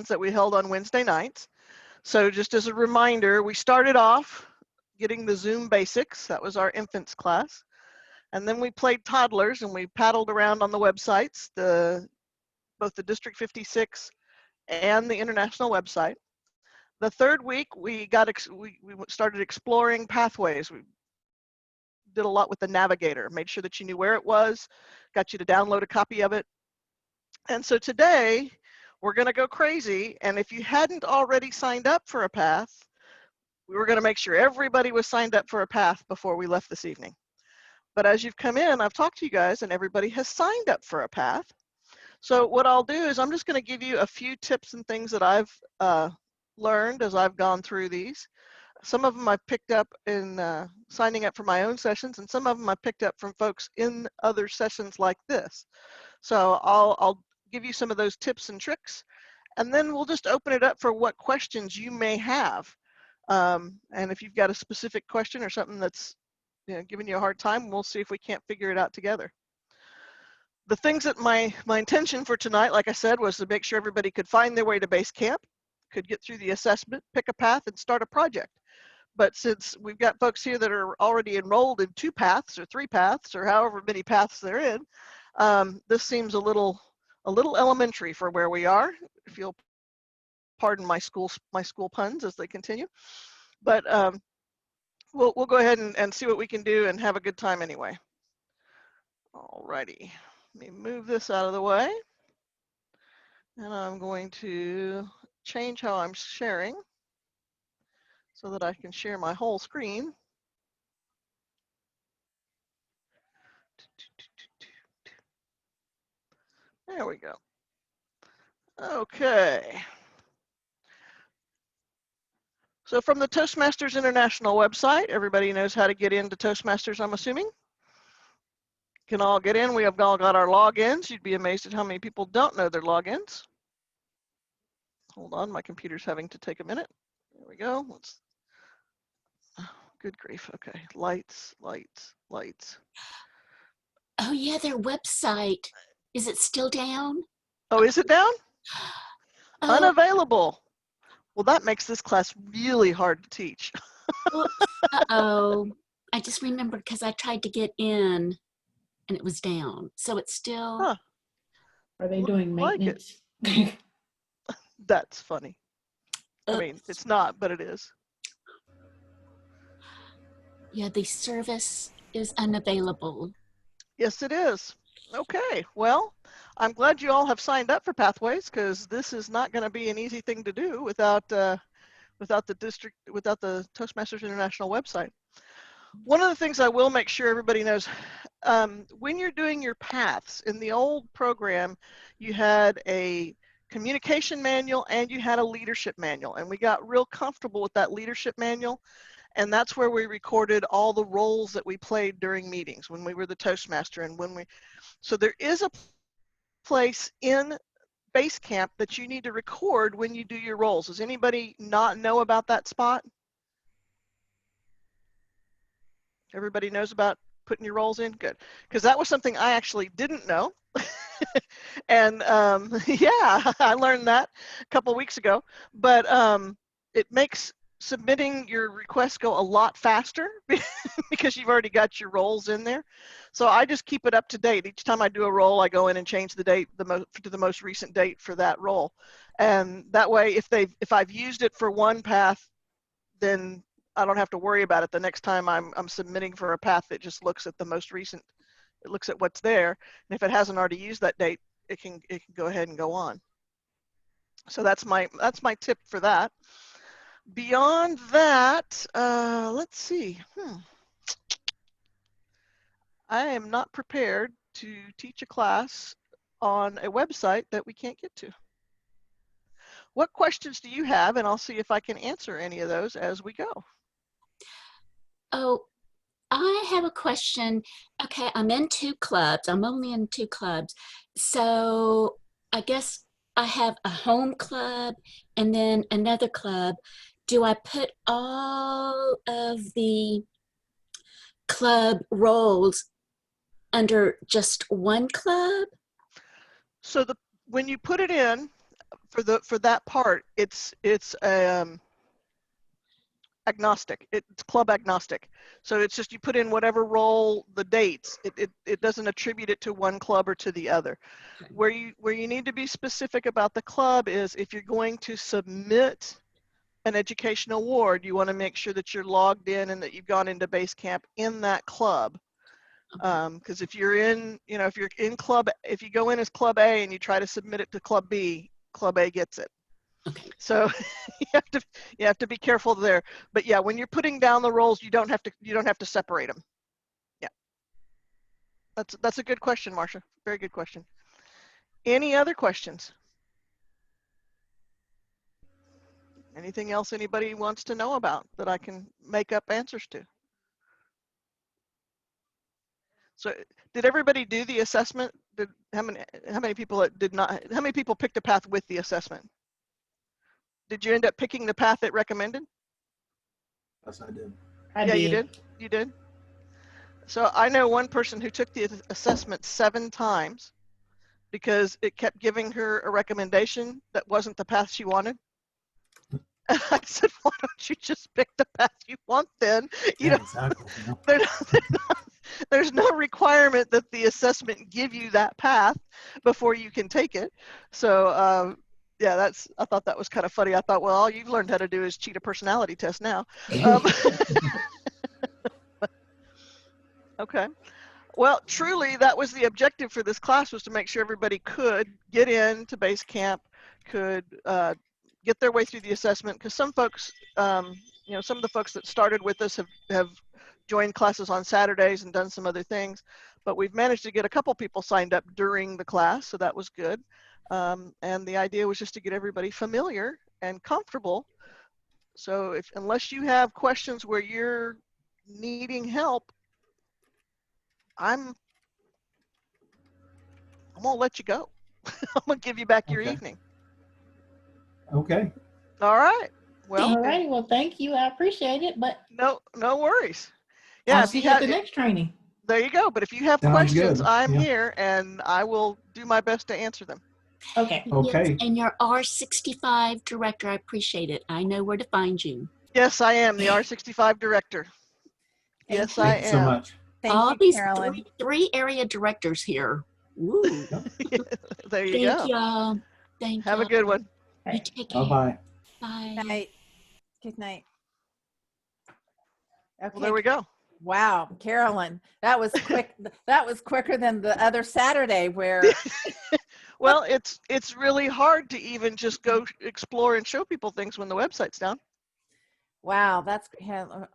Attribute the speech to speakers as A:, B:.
A: that we held on Wednesday nights. So just as a reminder, we started off getting the Zoom basics. That was our infants class. And then we played toddlers and we paddled around on the websites, both the District 56 and the international website. The third week, we started exploring pathways. We did a lot with the navigator, made sure that you knew where it was, got you to download a copy of it. And so today, we're going to go crazy. And if you hadn't already signed up for a path, we were going to make sure everybody was signed up for a path before we left this evening. But as you've come in, I've talked to you guys and everybody has signed up for a path. So what I'll do is I'm just going to give you a few tips and things that I've learned as I've gone through these. Some of them I've picked up in signing up for my own sessions, and some of them I picked up from folks in other sessions like this. So I'll give you some of those tips and tricks, and then we'll just open it up for what questions you may have. And if you've got a specific question or something that's giving you a hard time, we'll see if we can't figure it out together. The things that my intention for tonight, like I said, was to make sure everybody could find their way to base camp, could get through the assessment, pick a path, and start a project. But since we've got folks here that are already enrolled in 2 paths or 3 paths or however many paths they're in, this seems a little elementary for where we are, if you'll pardon my school puns as they continue. But we'll go ahead and see what we can do and have a good time anyway. Alrighty, let me move this out of the way. And I'm going to change how I'm sharing so that I can share my whole screen. There we go. Okay. So from the Toastmasters International website, everybody knows how to get into Toastmasters, I'm assuming. Can all get in. We have all got our logins. You'd be amazed at how many people don't know their logins. Hold on, my computer's having to take a minute. There we go. Good grief. Okay, lights.
B: Oh yeah, their website. Is it still down?
A: Oh, is it down?
B: Oh.
A: Unavailable. Well, that makes this class really hard to teach.
B: Uh-oh. I just remembered because I tried to get in and it was down. So it's still...
A: Huh.
C: Are they doing maintenance?
A: Like that's funny. I mean, it's not, but it is.
B: Yeah, the service is unavailable.
A: Yes, it is. Okay, well, I'm glad you all have signed up for Pathways, because this is not going to be an easy thing to do without the Toastmasters International website. One of the things I will make sure everybody knows, when you're doing your paths, in the old program, you had a communication manual and you had a leadership manual, and we got real comfortable with that leadership manual, and that's where we recorded all the roles that we played during meetings when we were the Toastmaster. And so there is a place in Basecamp that you need to record when you do your roles. Does anybody not know about that spot? Everybody knows about putting your roles in? Good. Because that was something I actually didn't know. And yeah, I learned that a couple weeks ago. But it makes submitting your request go a lot faster because you've already got your roles in there. So I just keep it up to date. Each time I do a role, I go in and change the date to the most recent date for that role. And that way, if I've used it for one path, then I don't have to worry about it the next time I'm submitting for a path. That just looks at the most recent, it looks at what's there, and if it hasn't already used that date, it can go ahead and go on. So that's my tip for that. Beyond that, let's see. I am not prepared to teach a class on a website that we can't get to. What questions do you have? And I'll see if I can answer any of those as we go.
B: Oh, I have a question. Okay, I'm in 2 clubs. I'm only in 2 clubs. So I guess I have a home club and then another club. Do I put all of the club roles under just one club?
A: So when you put it in, for that part, it's agnostic. It's club agnostic. So it's just you put in whatever role, the dates. It doesn't attribute it to one club or to the other.
B: Okay.
A: Where you need to be specific about the club is if you're going to submit an education award, you want to make sure that you're logged in and that you've gone into base camp in that club. Because if you're in, if you're in club, if you go in as club A and you try to submit it to club B, club A gets it.
B: Okay.
A: So you have to be careful there. But yeah, when you're putting down the roles, you don't have to separate them. Yeah. That's a good question, Marcia. Very good question. Any other questions? Anything else anybody wants to know about that I can make up answers to? So did everybody do the assessment? How many people did not? How many people picked a path with the assessment? Did you end up picking the path it recommended?
D: Yes, I did.
C: I
A: Yeah,
C: did.
A: you did. You did. So I know one person who took the assessment 7 times because it kept giving her a recommendation that wasn't the path she wanted. And I said, why don't you just pick the path you want then? You
D: Yeah,
A: know,
D: exactly. Yeah.
A: there's no requirement that the assessment give you that path before you can take it. So yeah, I thought that was kind of funny. I thought, well, all you've learned how to do is cheat a personality test now. Okay. Well, truly, that was the objective for this class, was to make sure everybody could get into base camp, could get their way through the assessment. Because some folks, some of the folks that started with us have joined classes on Saturdays and done some other things. But we've managed to get a couple people signed up during the class, so that was good. And the idea was just to get everybody familiar and comfortable. So unless you have questions where you're needing help, I'm gonna let you go. I'm gonna give you back your
D: Okay.
A: evening.
D: Okay.
A: All right. Well,
C: All right. Well, thank you. I appreciate it. But
A: no worries. Yeah,
C: I'll
A: if
C: see
A: you
C: you at
A: have,
C: the next training.
A: there you go. But if you have
D: Sounds
A: questions,
D: good.
A: I'm
D: Yeah.
A: here and I will do my best to answer them.
C: Okay.
B: Yes,
D: Okay.
B: and your R65 director, I appreciate it. I know where to find you.
A: Yes, I am the R65 director.
E: Thank
A: Yes,
E: you.
A: I
D: Thank you so
A: am.
D: much.
E: Thank
B: All
E: you,
B: these
E: Carolyn.
B: three area directors here. Woo.
A: There you
B: Thank
A: go.
B: y'all. Thank
A: Have a
B: y'all.
A: good one.
B: You
C: Okay.
B: take care.
D: Bye-bye.
B: Bye.
E: Night. Good night.
A: Well,
E: Okay.
A: there we go.
E: Wow, Carolyn, that was quick. That was quicker than the other Saturday where
A: Well, it's really hard to even just go explore and show people things when the website's down.
E: wow, that's yeah,